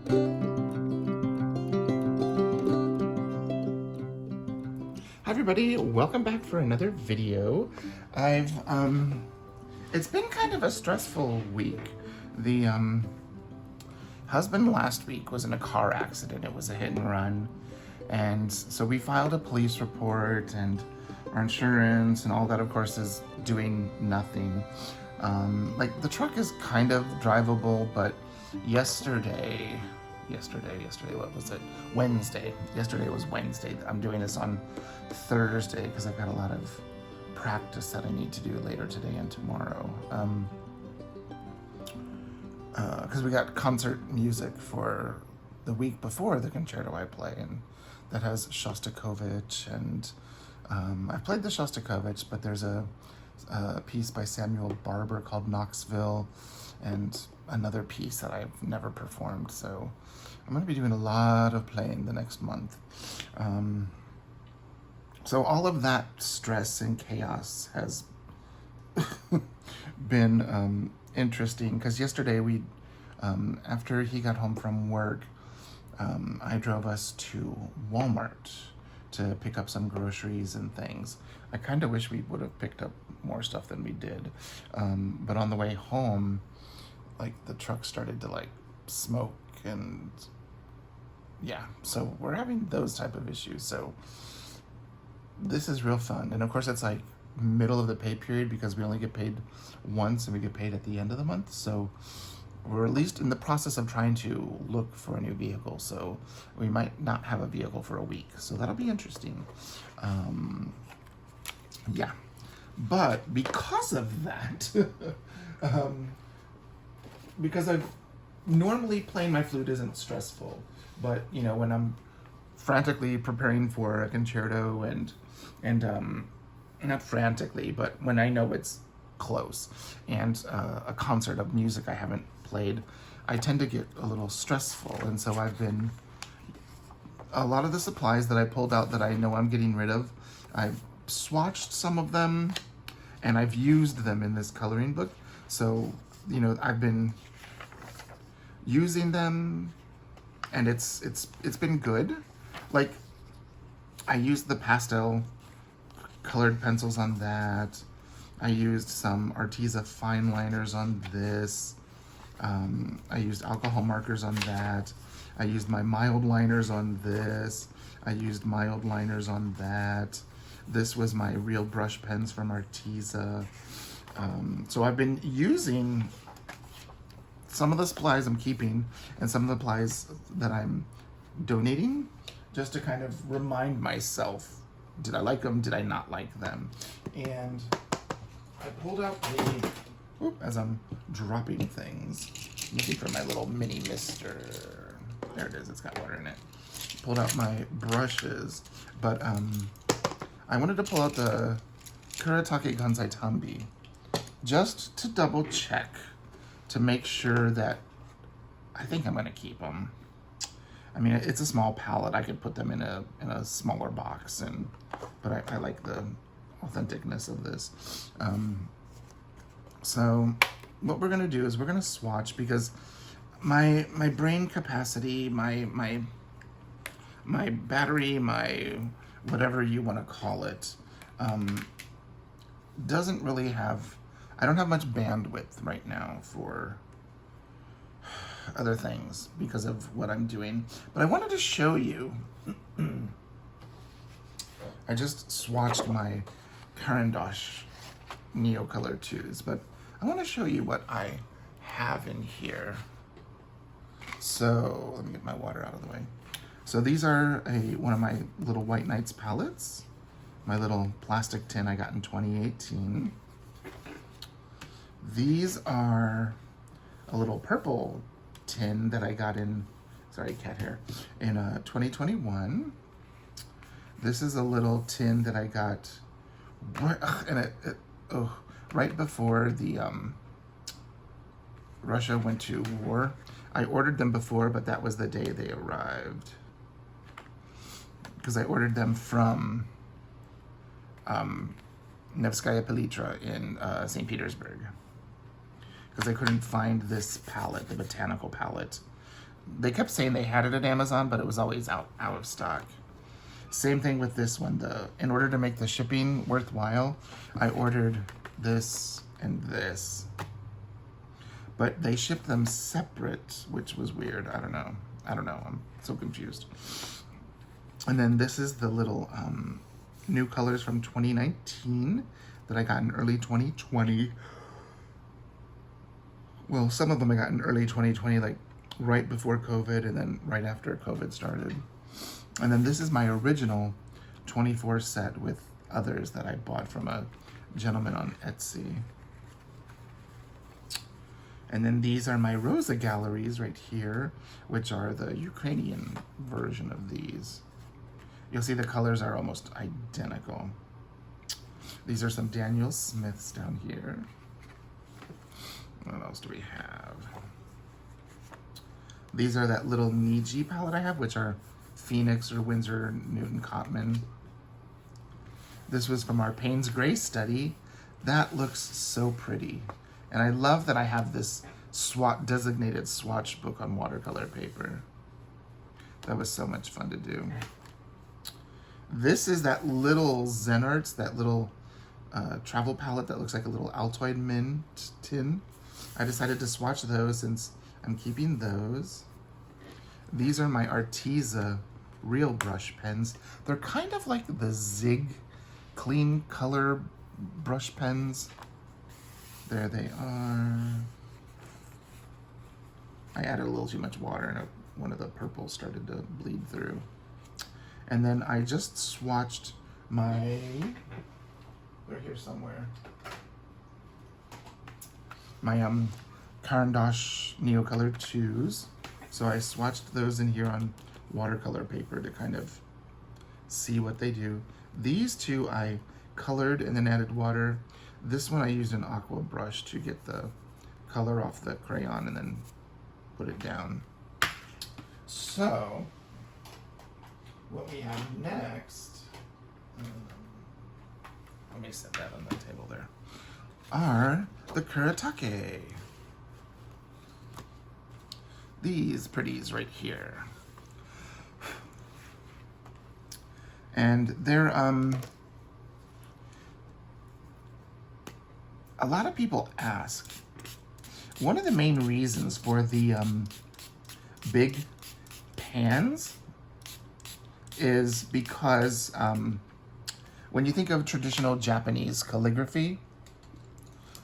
Hi everybody, welcome back for another video. It's been kind of a stressful week. The husband last week was in a car accident. It was a hit and run. And so we filed a police report, and our insurance and all that, of course, is doing nothing. Like, the truck is kind of drivable, but yesterday, what was it? Wednesday. Yesterday was Wednesday. I'm doing this on Thursday because I've got a lot of practice that I need to do later today and tomorrow. Because we got concert music for the week before the concerto I play, and that has Shostakovich, and I've played the Shostakovich, but there's a piece by Samuel Barber called Knoxville, and another piece that I've never performed, so I'm going to be doing a lot of playing the next month. So all of that stress and chaos has been interesting, because yesterday after he got home from work, I drove us to Walmart to pick up some groceries and things. I kind of wish we would have picked up more stuff than we did, but on the way home, like, the truck started to like smoke, and yeah, so we're having those type of issues. So this is real fun, and of course it's like middle of the pay period because we only get paid once, and we get paid at the end of the month. So we're at least in the process of trying to look for a new vehicle. So we might not have a vehicle for a week, so that'll be interesting. Yeah, but because of that, because I've normally playing my flute isn't stressful, but you know, when I'm frantically preparing for a concerto and not frantically, but when I know it's close, and a concert of music I haven't played, I tend to get a little stressful. And so a lot of the supplies that I pulled out that I know I'm getting rid of, I've swatched some of them, and I've used them in this coloring book. So, you know, I've been using them, and it's been good. Like, I used the pastel colored pencils on that. I used some Arteza fine liners on this. I used alcohol markers on that. I used my mild liners on this. I used mild liners on that. This was my real brush pens from Arteza. So I've been using some of the supplies I'm keeping, and some of the supplies that I'm donating, just to kind of remind myself, did I like them, did I not like them? And I pulled out as I'm dropping things, looking for my little mini mister. There it is, it's got water in it. Pulled out my brushes, but I wanted to pull out the Kuretake Gansai Tambi, just to double check, to make sure that I think I'm gonna keep them. I mean, it's a small palette. I could put them in a smaller box, but I like the authenticness of this. So what we're gonna do is we're gonna swatch, because my brain capacity, my battery, my whatever you want to call it, doesn't really have. I don't have much bandwidth right now for other things because of what I'm doing. But I wanted to show you. I just swatched my Carandosh Neocolor 2s, but I want to show you what I have in here. So let me get my water out of the way. So these are one of my little White Nights palettes, my little plastic tin I got in 2018. These are a little purple tin that I got in, sorry, cat hair, in 2021. This is a little tin that I got, right before the Russia went to war. I ordered them before, but that was the day they arrived, because I ordered them from Nevskaya Palitra in St. Petersburg, because I couldn't find this palette, the botanical palette, they kept saying they had it at Amazon, but it was always out of stock. Same thing with this one. In order to make the shipping worthwhile, I ordered this and this. But they shipped them separate, which was weird. I don't know. I'm so confused. And then this is the little new colors from 2019 that I got in early 2020. Well, some of them I got in early 2020, like right before COVID and then right after COVID started. And then this is my original 24 set with others that I bought from a gentleman on Etsy. And then these are my Rosa galleries right here, which are the Ukrainian version of these. You'll see the colors are almost identical. These are some Daniel Smiths down here. What else do we have? These are that little Niji palette I have, which are Phoenix or Winsor Newton Cotman. This was from our Payne's Gray study. That looks so pretty. And I love that I have this designated swatch book on watercolor paper. That was so much fun to do. This is that little Zen Arts, that little travel palette that looks like a little Altoid mint tin. I decided to swatch those since I'm keeping those. These are my Arteza real brush pens. They're kind of like the Zig clean color brush pens. There they are. I added a little too much water and one of the purples started to bleed through. And then I just swatched my, they're here somewhere, my Caran d'Ache Neocolor 2s. So I swatched those in here on watercolor paper to kind of see what they do. These two I colored and then added water. This one I used an aqua brush to get the color off the crayon and then put it down. So, what we have next, let me set that on the table there, are the Kuretake. These pretties right here. And they're, a lot of people ask, one of the main reasons for the big pans is because when you think of traditional Japanese calligraphy,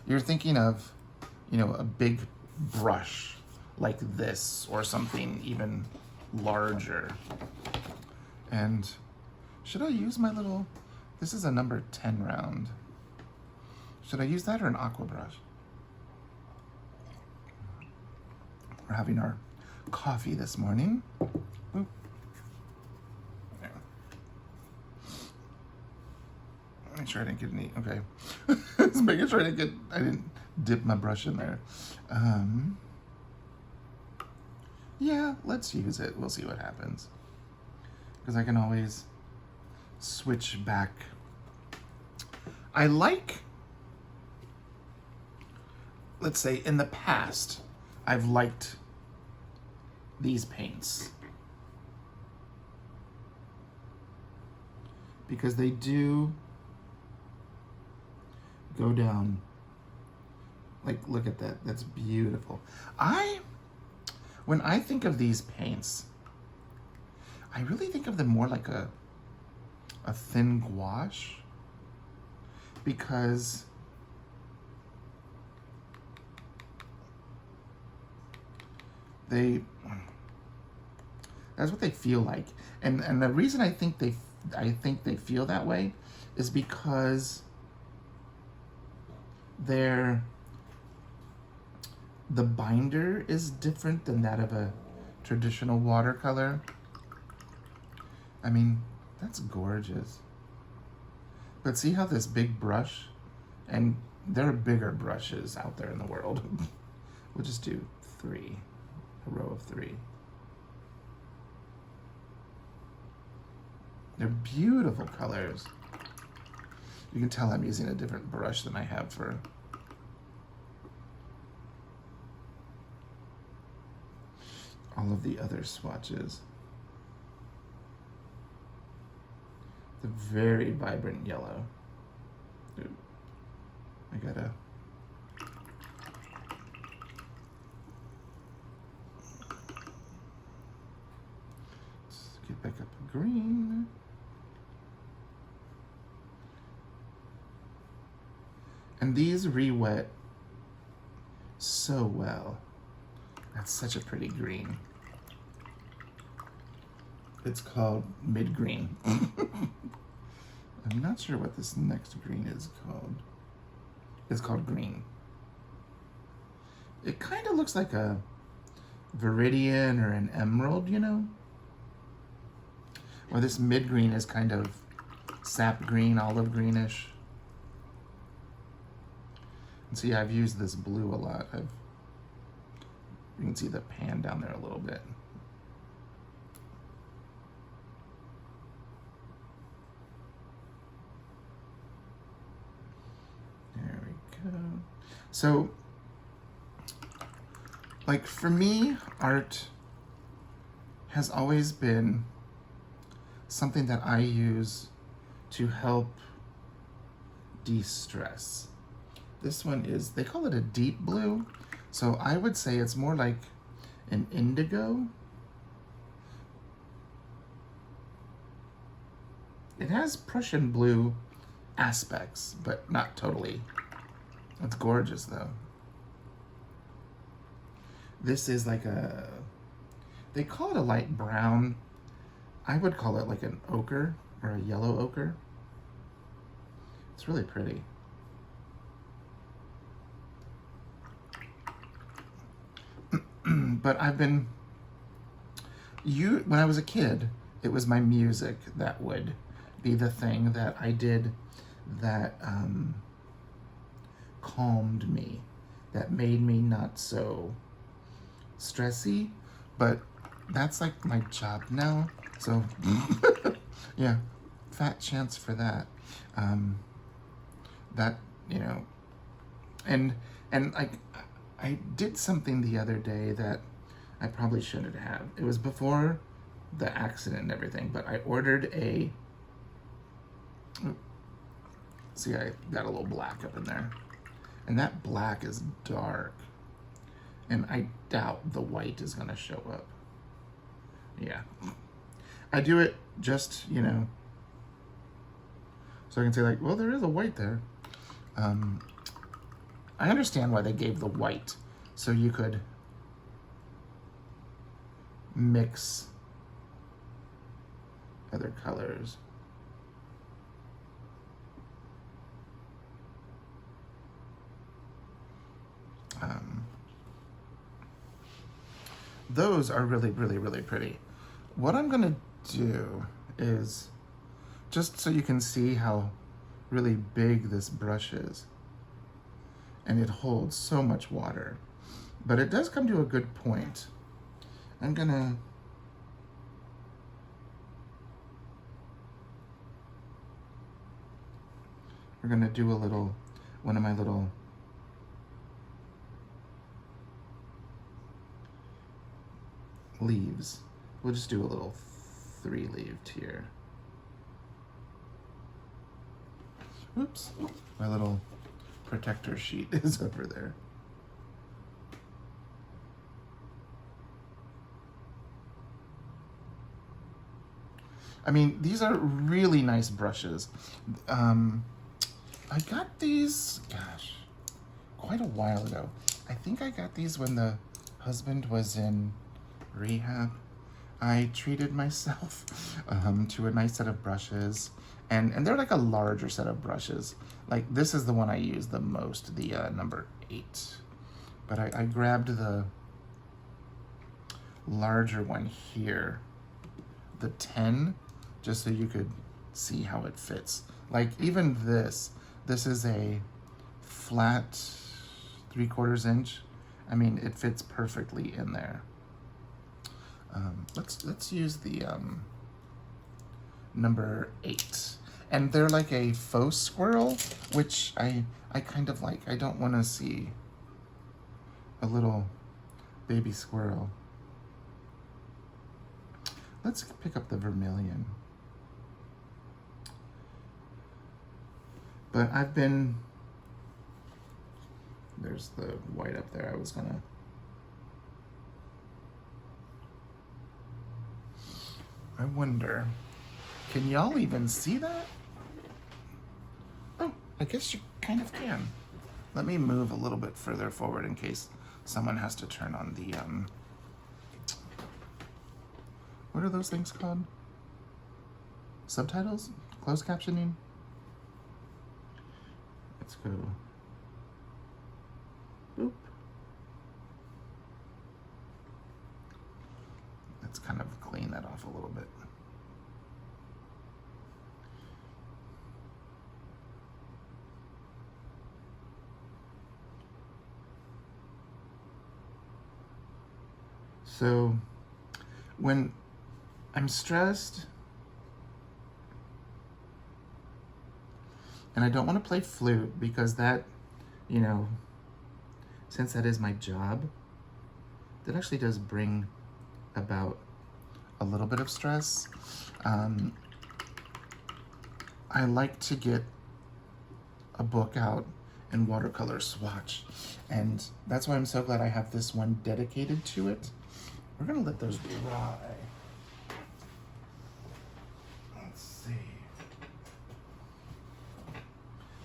you're thinking of, you know, a big brush like this or something even larger. And should I use my little, this is a number 10 round. Should I use that or an aqua brush? We're having our coffee this morning. Boop. There. Make sure I didn't get any, okay. Just making sure I didn't dip my brush in there. Yeah, let's use it. We'll see what happens. Because I can always switch back. I like, let's say in the past, I've liked these paints because they do go down. Like, look at that. That's beautiful. When I think of these paints, I really think of them more like a thin gouache, because that's what they feel like. And the reason I think they feel that way is because the binder is different than that of a traditional watercolor. I mean, that's gorgeous. But see how this big brush, and there are bigger brushes out there in the world. We'll just do 3, a row of 3. They're beautiful colors. You can tell I'm using a different brush than I have for all of the other swatches. The very vibrant yellow. Ooh, I gotta. Let's get back up to green. And these re-wet so well. That's such a pretty green. It's called mid-green. I'm not sure what this next green is called. It's called green. It kind of looks like a viridian or an emerald, you know? Or this mid-green is kind of sap green, olive greenish. And see, I've used this blue a lot. You can see the pan down there a little bit. There we go. So, like for me, art has always been something that I use to help de-stress. This one is, they call it a deep blue. So I would say it's more like an indigo. It has Prussian blue aspects, but not totally. It's gorgeous though. This is like they call it a light brown. I would call it like an ochre or a yellow ochre. It's really pretty. But I've been, when I was a kid, it was my music that would be the thing that I did that calmed me, that made me not so stressy, but that's like my job now. So yeah, fat chance for that. That, you know, and like, I did something the other day that I probably shouldn't have. It was before the accident and everything, but I ordered a, see, I got a little black up in there. And that black is dark. And I doubt the white is gonna show up. Yeah. I do it just, you know, so I can say like, well, there is a white there. I understand why they gave the white, so you could mix other colors. Those are really, really, really pretty. What I'm gonna do is, just so you can see how really big this brush is, and it holds so much water, but it does come to a good point. We're gonna do a little, one of my little leaves. We'll just do a little 3-leaved here. Oops, my little protector sheet is over there. I mean, these are really nice brushes. I got these, gosh, quite a while ago. I think I got these when the husband was in rehab. I treated myself to a nice set of brushes, and they're like a larger set of brushes. Like this is the one I use the most, the number 8. But I grabbed the larger one here, the 10, just so you could see how it fits. Like even this is a flat 3/4 inch. I mean, it fits perfectly in there. Let's use the number 8. And they're like a faux squirrel, which I kind of like. I don't want to see a little baby squirrel. Let's pick up the vermilion. But I've been, there's the white up there. I wonder, can y'all even see that? Oh, I guess you kind of can. Let me move a little bit further forward in case someone has to turn on the, what are those things called? Subtitles? Closed captioning? Let's go. Boop. Let's kind of clean that off a little bit. So when I'm stressed and I don't want to play flute because that, you know, since that is my job, that actually does bring about a little bit of stress. I like to get a book out and watercolor swatch, and that's why I'm so glad I have this one dedicated to it. We're gonna let those dry. Let's see.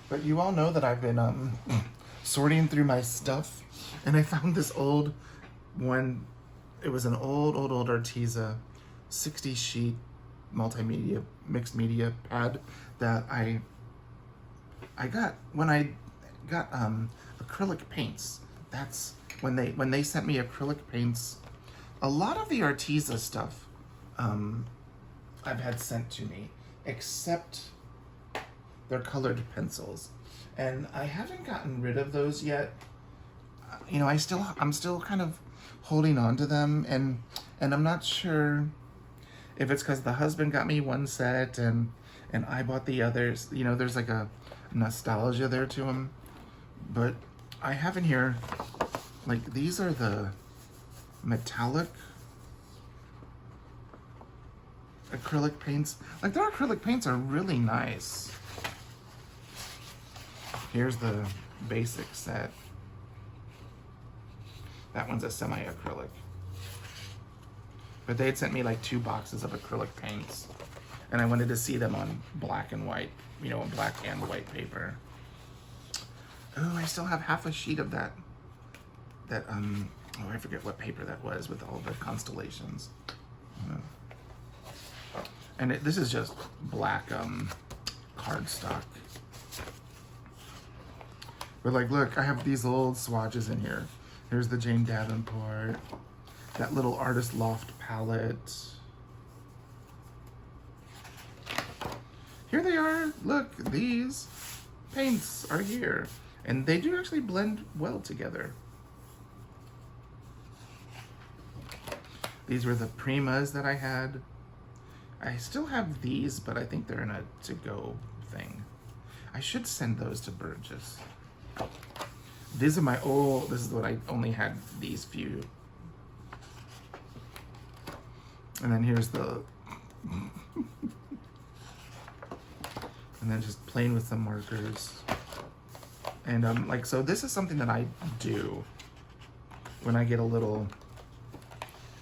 But you all know that I've been sorting through my stuff, and I found this old one. It was an old Arteza 60 sheet multimedia, mixed media pad that I got when I got acrylic paints. That's when they sent me acrylic paints. A lot of the Arteza stuff I've had sent to me, except their colored pencils, and I haven't gotten rid of those yet. You know, I'm still kind of holding on to them, and I'm not sure if it's because the husband got me one set and I bought the others. You know, there's like a nostalgia there to them. But I have in here, like, these are the metallic acrylic paints. Like, their acrylic paints are really nice. Here's the basic set. That one's a semi-acrylic. But they had sent me like 2 boxes of acrylic paints, and I wanted to see them on black and white, you know, black and white paper. Oh, I still have half a sheet of that, oh, I forget what paper that was with all the constellations. And this is just black cardstock. But like, look, I have these old swatches in here. Here's the Jane Davenport, that little Artist Loft palette. Here they are. Look, these paints are here. And they do actually blend well together. These were the Primas that I had. I still have these, but I think they're in a to-go thing. I should send those to Burgess. These are my old, this is what I only had these few. And then here's the, and then just playing with some markers. And like, so this is something that I do when I get a little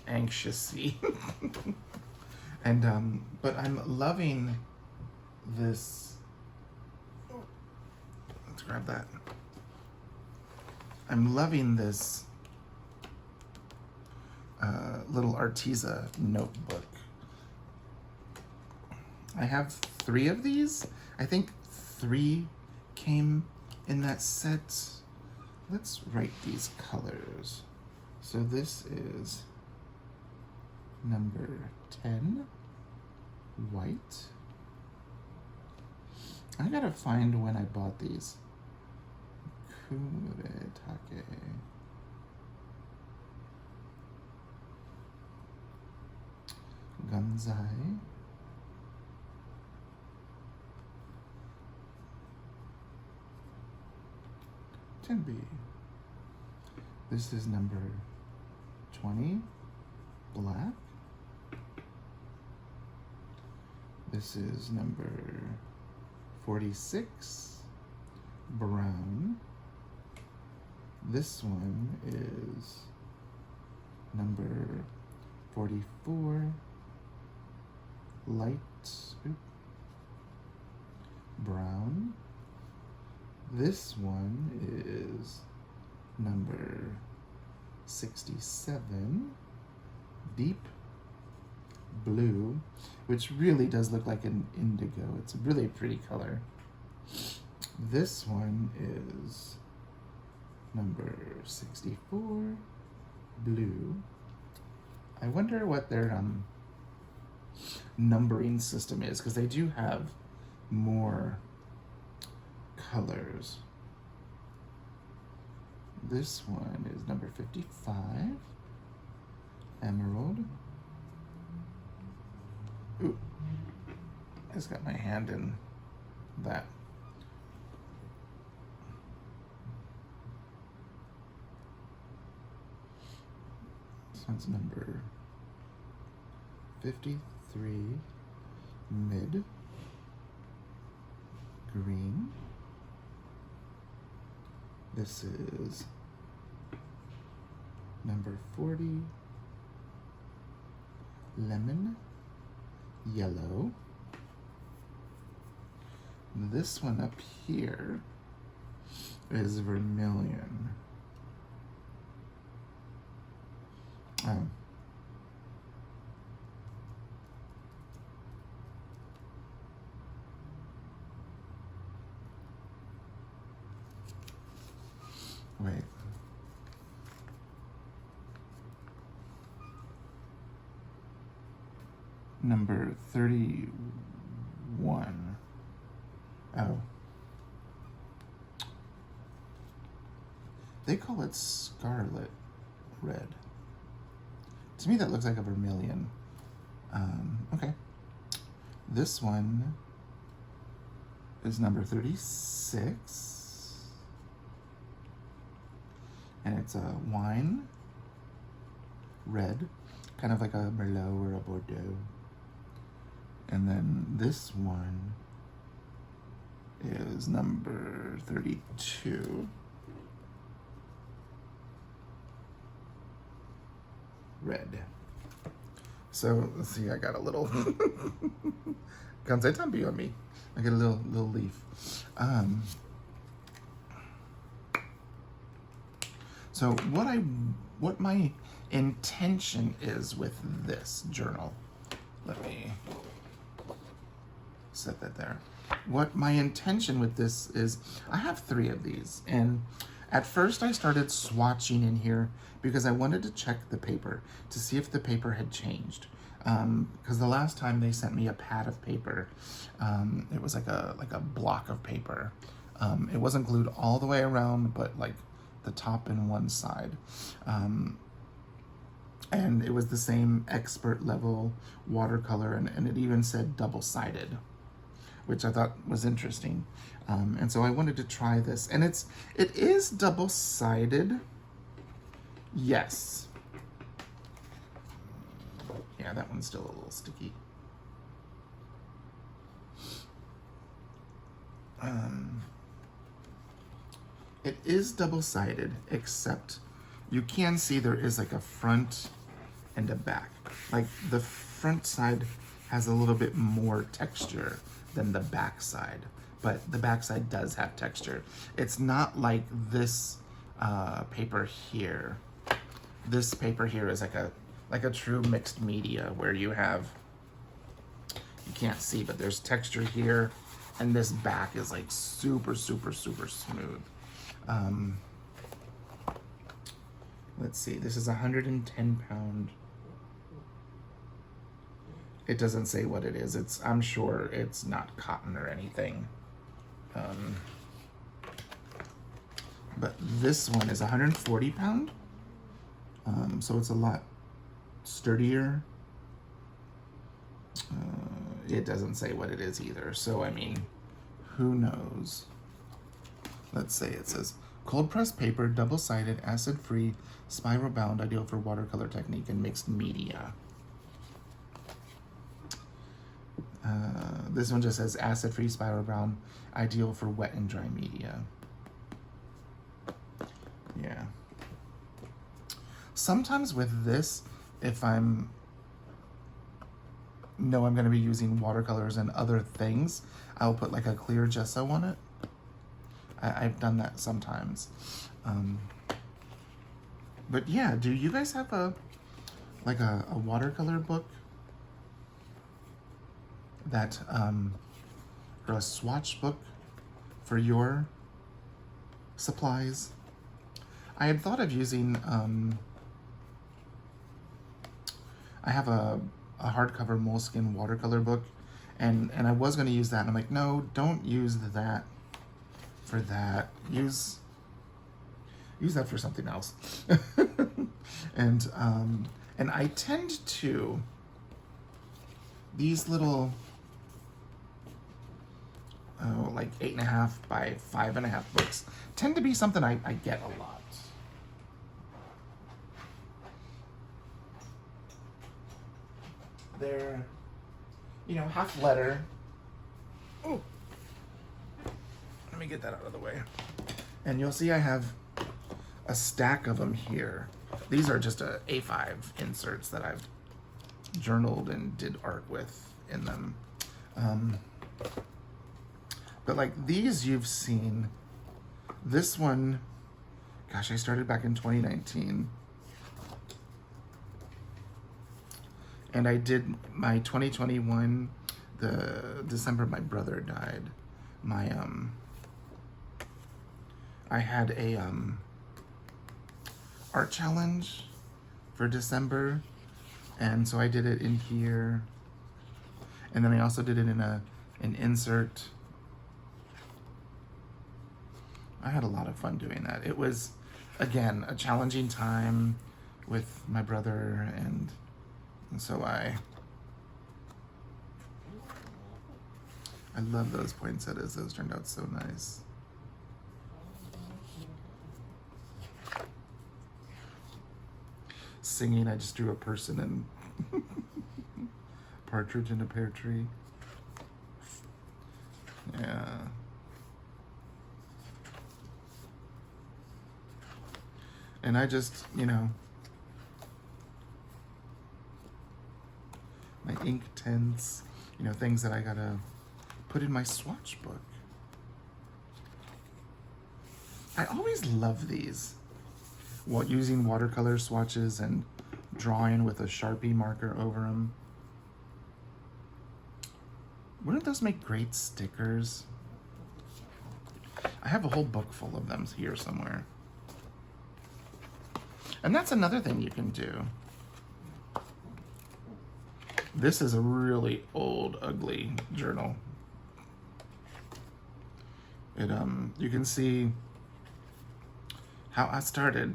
anxious-y. And, but I'm loving this, let's grab that. I'm loving this little Arteza notebook. I have 3 of these. I think 3 came in that set. Let's write these colors. So this is number 10, white. I gotta find when I bought these. Kuretake. Ganzai. Tenbi. This is number 20, black. This is number 46, brown. This one is number 44, light brown. This one is number 67, deep blue, which really does look like an indigo. It's a really pretty color. This one is number 64, blue. I wonder what their numbering system is, because they do have more colors. This one is number 55, emerald. Ooh, I just got my hand in that. This one's number 53, mid green. This is number 40, lemon yellow. This one up here is vermilion. Wait. Number 31. Oh. They call it scarlet red. To me, that looks like a vermilion. Okay. This one is number 36. And it's a wine red, kind of like a Merlot or a Bordeaux. And then this one is number 32. Red. So let's see, I got a little Kansai Tambi on me. I get a little leaf. So what my intention is with this journal, let me set that there. What my intention with this is, I have 3 of these, and at first I started swatching in here because I wanted to check the paper to see if the paper had changed. Because the last time they sent me a pad of paper, it was like a block of paper. It wasn't glued all the way around, but like the top and one side. And it was the same expert level watercolor, and it even said double-sided, which I thought was interesting. And so I wanted to try this, and it is double-sided. Yes. Yeah, that one's still a little sticky. It is double-sided, except you can see there is like a front and a back. Like the front side has a little bit more texture than the back side, but the back side does have texture. It's not like this paper here. This paper here is like a true mixed media where you can't see, but there's texture here, and this back is like super, super, super smooth. Let's see, this is 110 pound. It doesn't say what it is. I'm sure it's not cotton or anything. But this one is 140 pound. So it's a lot sturdier. It doesn't say what it is either. So, I mean, who knows? Let's say it says cold pressed paper, double-sided, acid-free, spiral bound, ideal for watercolor technique and mixed media. This one just says acid-free spiral brown, ideal for wet and dry media. Yeah. Sometimes with this, if I'm going to be using watercolors and other things, I'll put like a clear gesso on it. I've done that sometimes. But yeah, do you guys have a watercolor book that, or a swatch book for your supplies? I had thought of using, I have a hardcover moleskin watercolor book, and I was going to use that, and I'm like, no, don't use that for that. Use that for something else. And I tend to, these little, like 8.5 by 5.5 books tend to be something I get a lot. They're, half letter. Oh, let me get that out of the way. And you'll see I have a stack of them here. These are just A5 inserts that I've journaled and did art with in them. But like these you've seen. This one, gosh, I started back in 2019. And I did my 2021, the December my brother died. I had a art challenge for December, and so I did it in here, and then I also did it in an insert. I had a lot of fun doing that. It was, again, a challenging time with my brother, and so I love those poinsettias. Those turned out so nice. Singing, I just drew a person and partridge in a pear tree. Yeah. And I just, my ink tints, things that I gotta put in my swatch book. I always love these. Using watercolor swatches and drawing with a Sharpie marker over them. Wouldn't those make great stickers? I have a whole book full of them here somewhere. And that's another thing you can do. This is a really old, ugly journal. It, you can see how I started.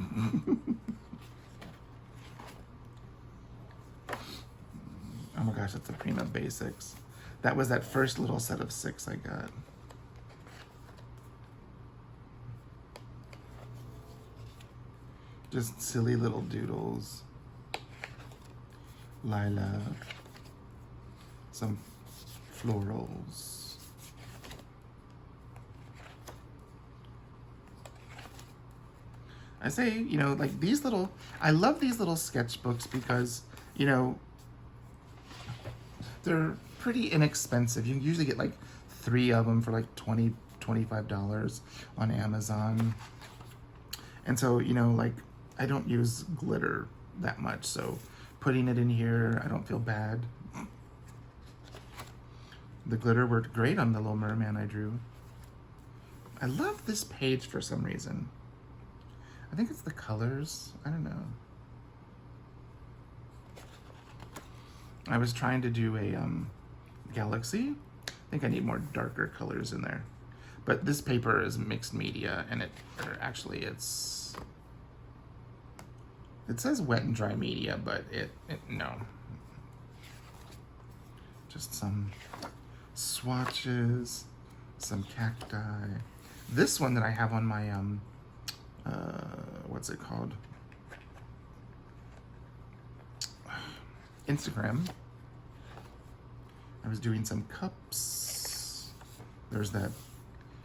Oh my gosh, that's a Prima Basics. That was that first little set of 6 I got. Just silly little doodles. Lilac. Some florals. I say, like these little, I love these little sketchbooks because, they're pretty inexpensive. You can usually get like 3 of them for like $20, $25 on Amazon. And so, like I don't use glitter that much, so putting it in here, I don't feel bad. The glitter worked great on the Little Merman I drew. I love this page for some reason. I think it's the colors. I don't know. I was trying to do a galaxy. I think I need more darker colors in there. But this paper is mixed media, and it says wet and dry media, but no. Just some swatches, some cacti. This one that I have on my what's it called? Instagram. I was doing some cups. There's that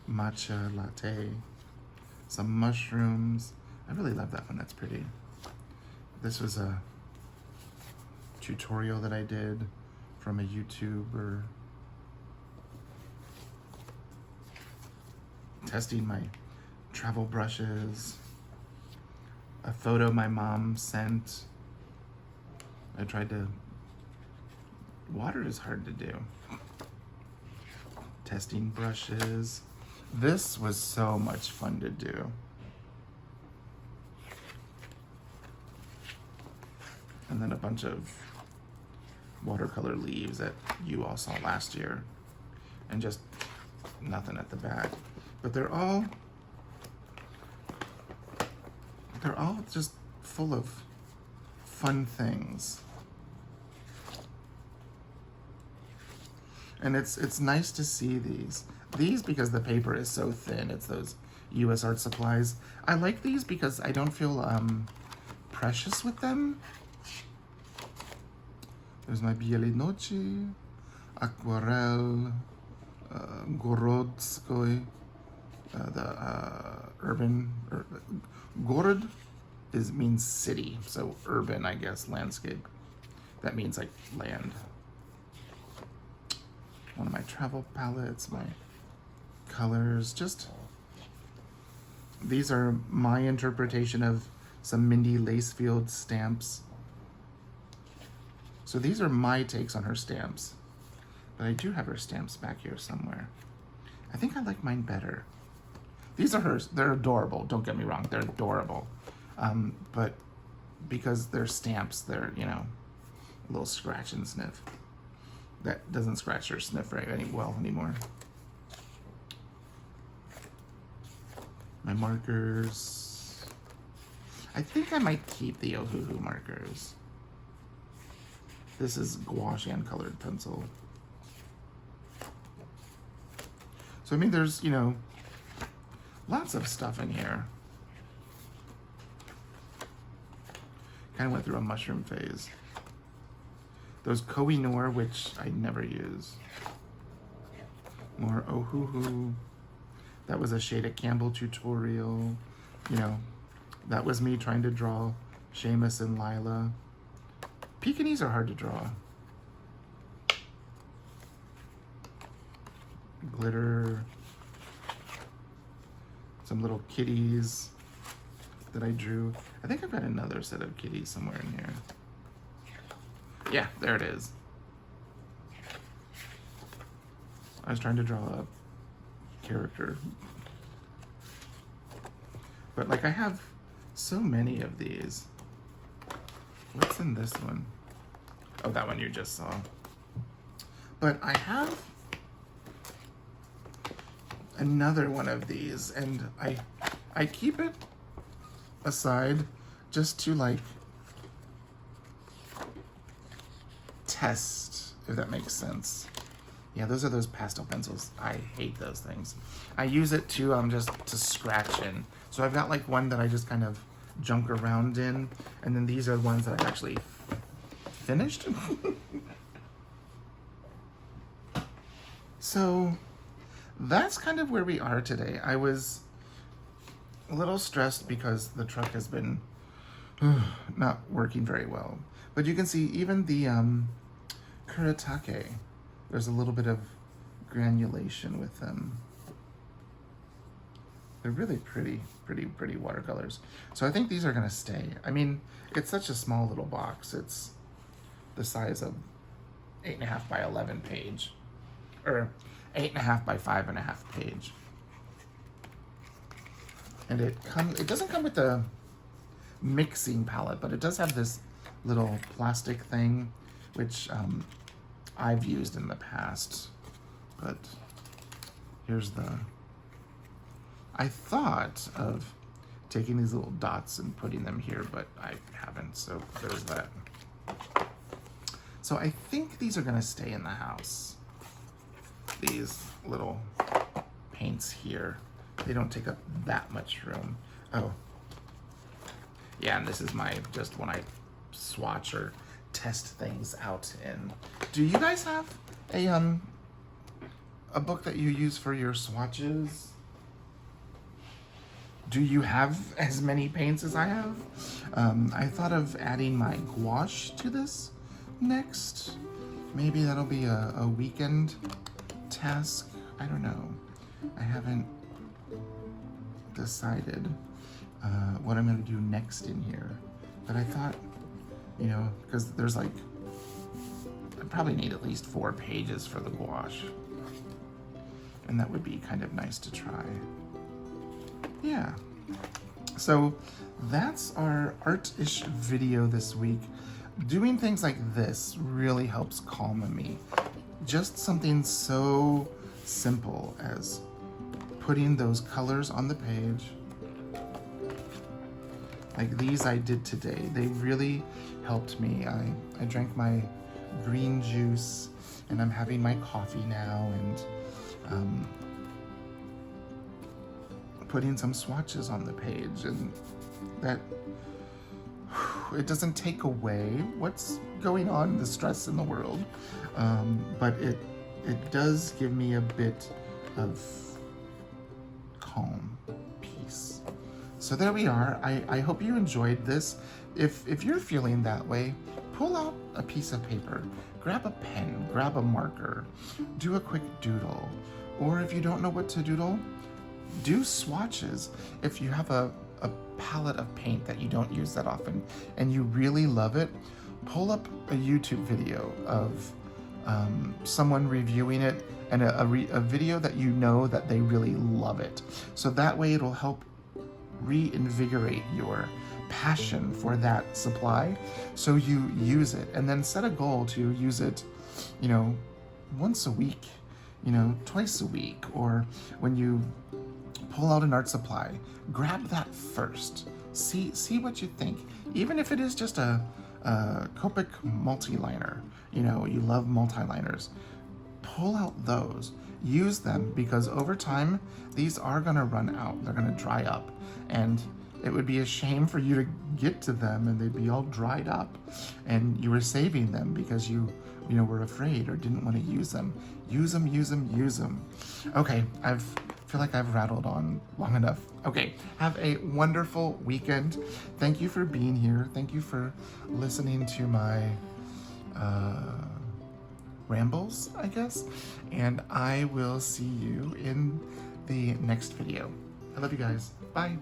matcha latte, some mushrooms. I really love that one, that's pretty. This was a tutorial that I did from a YouTuber. Testing my travel brushes. A photo my mom sent. I tried to, water is hard to do. Testing brushes. This was so much fun to do. And then a bunch of watercolor leaves that you all saw last year. And just nothing at the back. But they're all just full of fun things. And it's nice to see these. These because the paper is so thin. It's those US Art Supplies. I like these because I don't feel precious with them. There's my Bielej Noci, Aquarelle, Gorodskoy, Gorod means city, so urban, I guess, landscape. That means like land. One of my travel palettes, my colors, just, these are my interpretation of some Mindy Lacefield stamps. So these are my takes on her stamps, but I do have her stamps back here somewhere. I think I like mine better. These are hers. They're adorable. Don't get me wrong. They're adorable. But because they're stamps, they're, you know, a little scratch and sniff. That doesn't scratch or sniff very well anymore. My markers. I think I might keep the Ohuhu markers. This is gouache and colored pencil. So, I mean, there's, you know, lots of stuff in here. Kind of went through a mushroom phase. Those Koh-i-Noor, which I never use. More Ohuhu. That was a Shade at Campbell tutorial. You know, that was me trying to draw Seamus and Lila. Pekingese are hard to draw. Glitter. Some little kitties that I drew. I think I've got another set of kitties somewhere in here. Yeah, there it is. I was trying to draw a character. But like I have so many of these. What's in this one? Oh, that one you just saw. But I have another one of these, and I keep it aside just to like test, if that makes sense. Yeah, those are those pastel pencils. I hate those things. I use it to just to scratch in. So I've got like one that I just kind of junk around in, and then these are the ones that I've actually finished. So that's kind of where we are today. I was a little stressed because the truck has been not working very well. But you can see even the Kuretake, there's a little bit of granulation with them. They're really pretty watercolors. So I think these are gonna stay. I mean, it's such a small little box. It's the size of 8.5 by 11 page, or 8.5 by 5.5 page. And it doesn't come with the mixing palette, but it does have this little plastic thing, which I've used in the past. But here's the, I thought of taking these little dots and putting them here, but I haven't, so there's that. So I think these are gonna stay in the house. These little paints here, they don't take up that much room. Oh, yeah, and this is my, just when I swatch or test things out in. Do you guys have a book that you use for your swatches? Do you have as many paints as I have? I thought of adding my gouache to this next. Maybe that'll be a weekend task. I don't know. I haven't decided what I'm gonna do next in here. But I thought, you know, because there's like, I probably need at least 4 pages for the gouache. And that would be kind of nice to try. Yeah. So that's our art-ish video this week. Doing things like this really helps calm me. Just something so simple as putting those colors on the page. Like these I did today. They really helped me. I drank my green juice and I'm having my coffee now, and putting some swatches on the page, and that it doesn't take away what's going on, the stress in the world, but it does give me a bit of calm, peace. So there we are. I hope you enjoyed this. If you're feeling that way, pull out a piece of paper, grab a pen, grab a marker, do a quick doodle, or if you don't know what to doodle, do swatches. If you have a palette of paint that you don't use that often and you really love it, pull up a YouTube video of someone reviewing it, and a video that you know that they really love it. So that way it'll help reinvigorate your passion for that supply, so you use it, and then set a goal to use it, you know, once a week, you know, twice a week, or when you pull out an art supply, grab that first. See what you think. Even if it is just a Copic multi-liner, you know, you love multi-liners, pull out those. Use them, because over time, these are gonna run out. They're gonna dry up, and it would be a shame for you to get to them and they'd be all dried up, and you were saving them because you know, were afraid or didn't want to use them. Use them, use them, use them. Okay, I feel like I've rattled on long enough. Okay, have a wonderful weekend. Thank you for being here. Thank you for listening to my rambles, I guess. And I will see you in the next video. I love you guys. Bye.